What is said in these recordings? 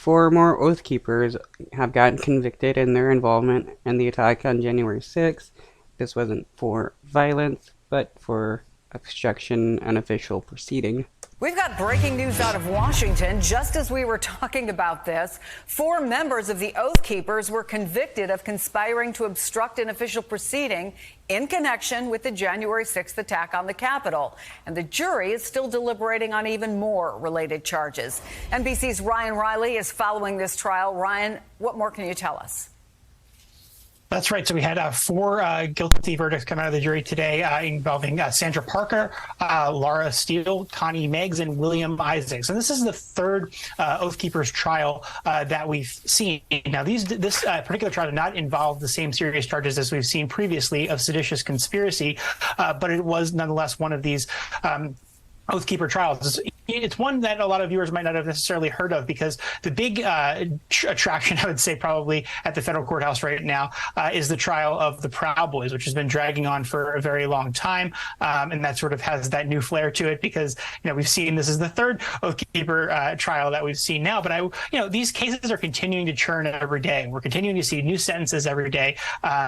Four more Oath Keepers have gotten convicted in their involvement in the attack on January 6th. This wasn't for violence, but for obstruction an official proceeding. We've got breaking news out of Washington. Just as we were talking about this, four members of the Oath Keepers were convicted of conspiring to obstruct an official proceeding in connection with the January 6th attack on the Capitol. And the jury is still deliberating on even more related charges. NBC's Ryan Riley is following this trial. Ryan, what more can you tell us? That's right. So we had four guilty verdicts come out of the jury today involving Sandra Parker, Laura Steele, Connie Meggs, and William Isaacs. And this is the third Oath Keepers trial that we've seen. Now, this particular trial did not involve the same serious charges as we've seen previously of seditious conspiracy, but it was nonetheless one of these Oath Keeper trials. It's one that a lot of viewers might not have necessarily heard of because the big attraction, I would say, probably at the federal courthouse right now is the trial of the Proud Boys, which has been dragging on for a very long time. And that sort of has that new flair to it because, we've seen this is the third Oath Keeper trial that we've seen now. But, these cases are continuing to churn every day. We're continuing to see new sentences every day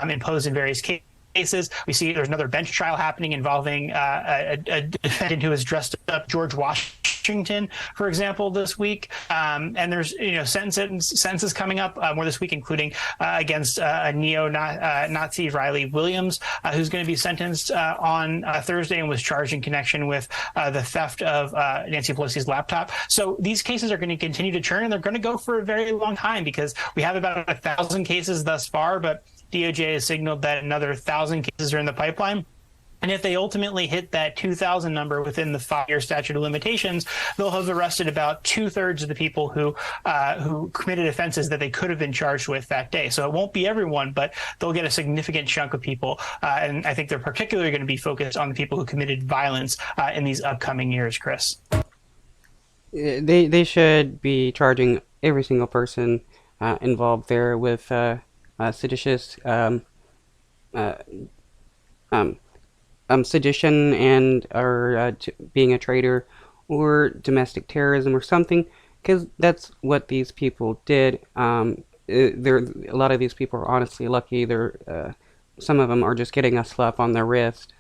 imposed in various cases. We see there's another bench trial happening involving a defendant who has dressed up George Washington, for example, this week. And there's sentences coming up more this week, including against a neo-Nazi Riley Williams, who's going to be sentenced on Thursday and was charged in connection with the theft of Nancy Pelosi's laptop. So these cases are going to continue to churn, and they're going to go for a very long time because we have about 1,000 cases thus far, but DOJ has signaled that another 1,000 cases are in the pipeline. And if they ultimately hit that 2,000 number within the 5-year statute of limitations, they'll have arrested about 2/3 of the people who committed offenses that they could have been charged with that day. So it won't be everyone, but they'll get a significant chunk of people. And I think they're particularly going to be focused on the people who committed violence in these upcoming years, Chris. They should be charging every single person involved there with seditious sedition and or being a traitor or domestic terrorism or something, because that's what these people did. A lot of these people are honestly lucky. Some of them are just getting a slap on their wrist